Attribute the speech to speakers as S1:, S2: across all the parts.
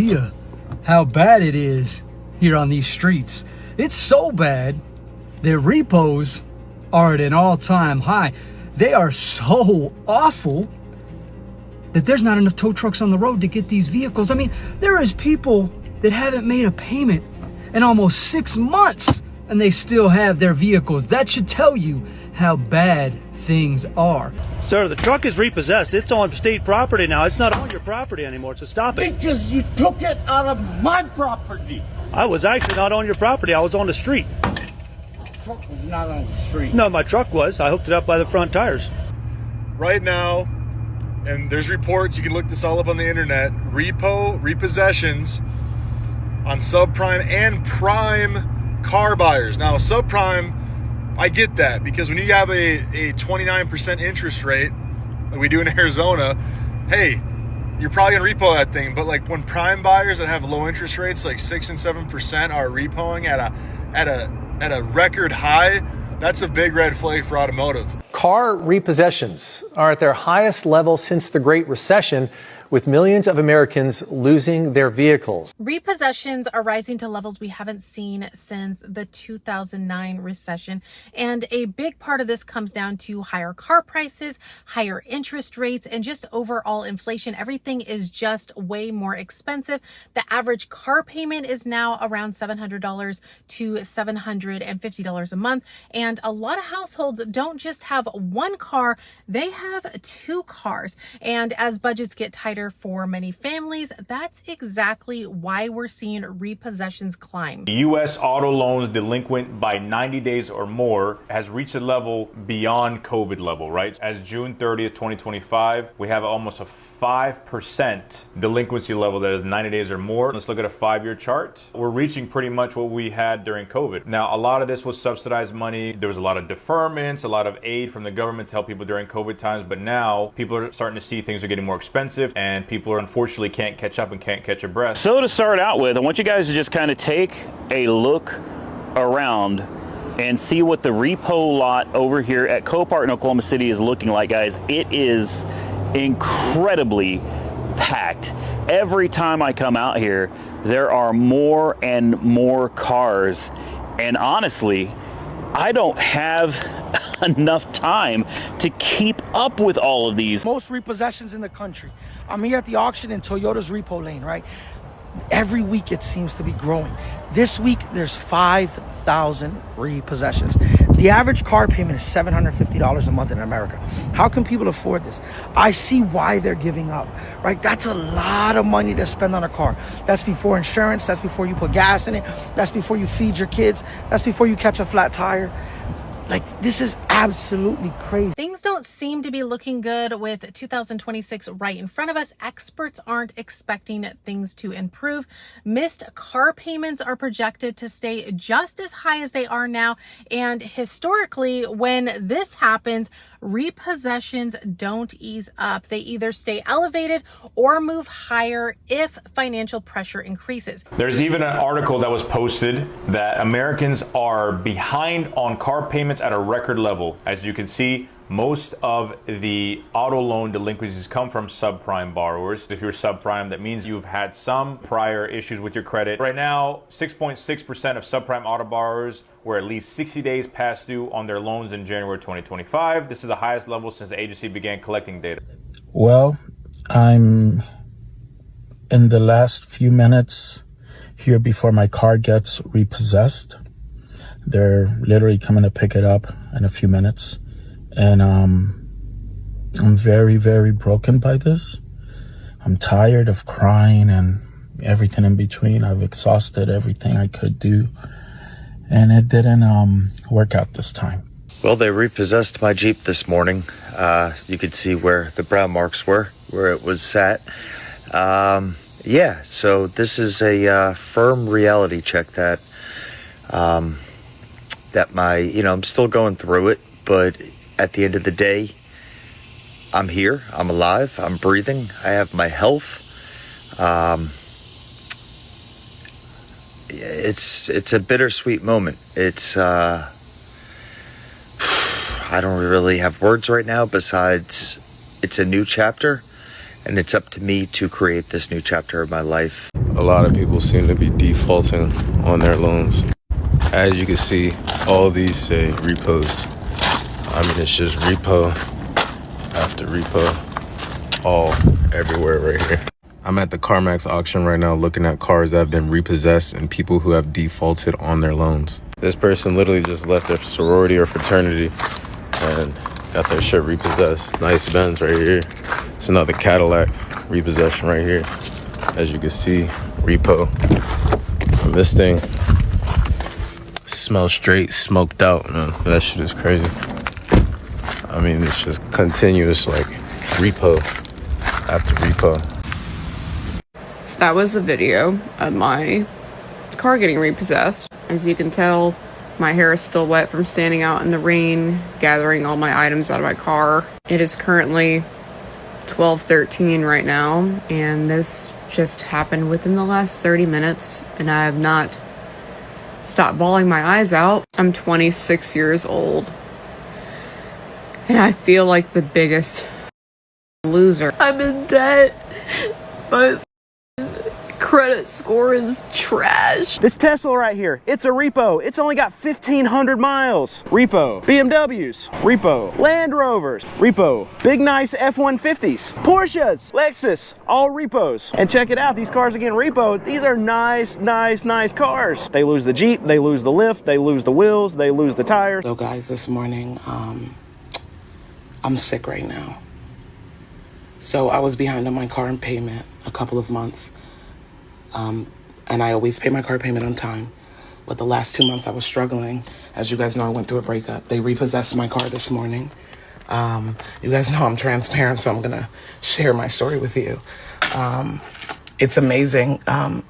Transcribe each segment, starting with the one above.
S1: idea how bad it is here on these streets. It's so bad that repos are at an all-time high. They are so awful that there's not enough tow trucks on the road to get these vehicles. I mean, there is people that haven't made a payment in almost 6 months and they still have their vehicles. That should tell you how bad things are.
S2: Sir, the truck is repossessed. It's on state property now. It's not on your property anymore, so stop it.
S3: Because you took it out of my property.
S2: I was actually not on your property. I was on the street.
S3: The truck was not on the street.
S2: No, my truck was. I hooked it up by the front tires.
S4: Right now, and there's reports, you can look this all up on the internet, repossessions on subprime and prime car buyers. Now, subprime, I get that, because when you have a 29% interest rate, like we do in Arizona, hey, you're probably gonna repo that thing. But like when prime buyers that have low interest rates, like 6 and 7%, are repoing at a record high, that's a big red flag for automotive.
S5: Car repossessions are at their highest level since the Great Recession, with millions of Americans losing their vehicles.
S6: Repossessions are rising to levels we haven't seen since the 2009 recession. And a big part of this comes down to higher car prices, higher interest rates, and just overall inflation. Everything is just way more expensive. The average car payment is now around $700 to $750 a month. And a lot of households don't just have one car, they have 2 cars. And as budgets get tighter for many families, that's exactly why we're seeing repossessions climb.
S7: U.S. auto loans delinquent by 90 days or more has reached a level beyond COVID level, right? As June 30th, 2025, we have almost a 5% delinquency level that is 90 days or more. Let's look at a 5-year chart. We're reaching pretty much what we had during COVID. Now, a lot of this was subsidized money. There was a lot of deferments, a lot of aid from the government to help people during COVID times. But now people are starting to see things are getting more expensive and people are unfortunately can't catch up and can't catch a breath.
S8: So to start out with, I want you guys to just kind of take a look around and see what the repo lot over here at Copart in Oklahoma City is looking like, guys. It is incredibly packed. Every time I come out here, there are more and more cars. And honestly, I don't have enough time to keep up with all of these.
S3: Most repossessions in the country. I'm here at the auction in Toyota's repo lane, right? Every week it seems to be growing. This week there's 5,000 repossessions. The average car payment is $750 a month in America. How can people afford this? I see why they're giving up, right? That's a lot of money to spend on a car. That's before insurance, that's before you put gas in it, that's before you feed your kids, that's before you catch a flat tire. Like, this is absolutely crazy.
S6: Things don't seem to be looking good with 2026 right in front of us. Experts aren't expecting things to improve. Missed car payments are projected to stay just as high as they are now. And historically, when this happens, repossessions don't ease up. They either stay elevated or move higher if financial pressure increases.
S7: There's even an article that was posted that Americans are behind on car payments at a record level. As you can see, most of the auto loan delinquencies come from subprime borrowers. If you're subprime, that means you've had some prior issues with your credit. Right now, 6.6% of subprime auto borrowers were at least 60 days past due on their loans in January 2025. This is the highest level since the agency began collecting data.
S9: Well, I'm in the last few minutes here before my car gets repossessed. They're literally coming to pick it up in a few minutes. And I'm very, very broken by this. I'm tired of crying and everything in between. I've exhausted everything I could do. And it didn't work out this time.
S10: Well, they repossessed my Jeep this morning. You could see where the brown marks were, where it was sat. Yeah, so this is a firm reality check that I'm still going through it, but at the end of the day, I'm here, I'm alive, I'm breathing, I have my health. It's a bittersweet moment. I don't really have words right now besides it's a new chapter, and it's up to me to create this new chapter of my life.
S11: a lot of people seem to be defaulting on their loans. As you can see, all these say repos. I mean, it's just repo after repo, all everywhere right here. I'm at the CarMax auction right now looking at cars that have been repossessed and people who have defaulted on their loans. This person literally just left their sorority or fraternity and got their shit repossessed. Nice Benz right here. It's another Cadillac repossession right here. As you can see, repo. And this thing smells straight smoked out, man. That shit is crazy. I mean, it's just continuous, like, repo after repo.
S12: So that was a video of my car getting repossessed. As you can tell, my hair is still wet from standing out in the rain, gathering all my items out of my car. It is currently 12:13 right now, and this just happened within the last 30 minutes, and I have not stopped bawling my eyes out. I'm 26 years old, and I feel like the biggest loser. I'm in debt. My credit score is trash.
S13: This Tesla right here, it's a repo. It's only got 1,500 miles. Repo. BMWs, repo. Land Rovers, repo. Big nice F-150s. Porsches, Lexus, all repos. And check it out, these cars are getting repoed. These are nice cars. They lose the Jeep, they lose the lift, they lose the wheels, they lose the tires.
S14: So guys, this morning, I'm sick right now. So I was behind on my car in payment a couple of months. And I always pay my car payment on time. But the last 2 months I was struggling. As you guys know, I went through a breakup. They repossessed my car this morning. You guys know I'm transparent, so I'm gonna share my story with you. It's amazing. I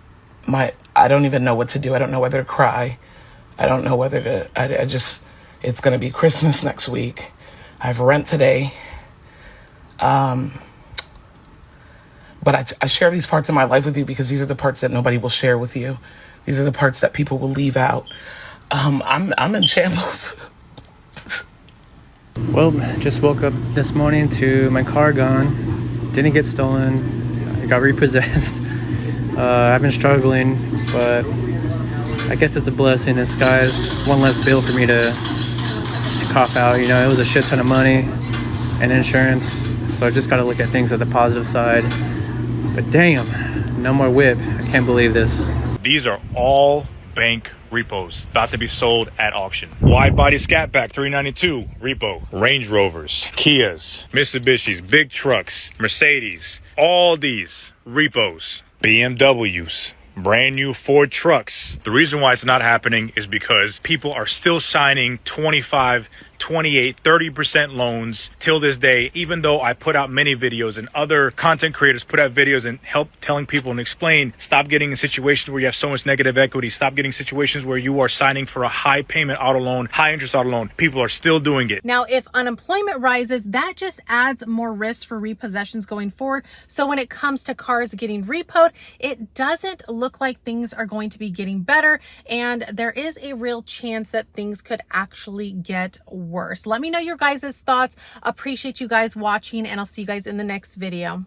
S14: don't even know what to do. I don't know whether to cry. I don't know whether to, it's gonna be Christmas next week. I have rent today. But I share these parts of my life with you because these are the parts that nobody will share with you. These are the parts that people will leave out. I'm in shambles.
S15: Well, just woke up this morning to my car gone. Didn't get stolen. I got repossessed. I've been struggling, but I guess it's a blessing in disguise. One less bill for me to cough out. You know, it was a shit ton of money and insurance. So I just got to look at things at the positive side. But damn, no more whip. I can't believe this.
S16: These are all bank repos, thought to be sold at auction. Wide body scat back 392 repo. Range Rovers, Kias, Mitsubishis, big trucks, Mercedes, all these repos. BMWs, brand new Ford trucks. The reason why it's not happening is because people are still signing 25, 28, 30% loans till this day, even though I put out many videos and other content creators put out videos and help telling people and explain, stop getting in situations where you have so much negative equity, stop getting situations where you are signing for a high payment auto loan, high interest auto loan. People are still doing it.
S6: Now, if unemployment rises, that just adds more risk for repossessions going forward. So when it comes to cars getting repoed, it doesn't look like things are going to be getting better. And there is a real chance that things could actually get worse. Let me know your guys' thoughts. Appreciate you guys watching, and I'll see you guys in the next video.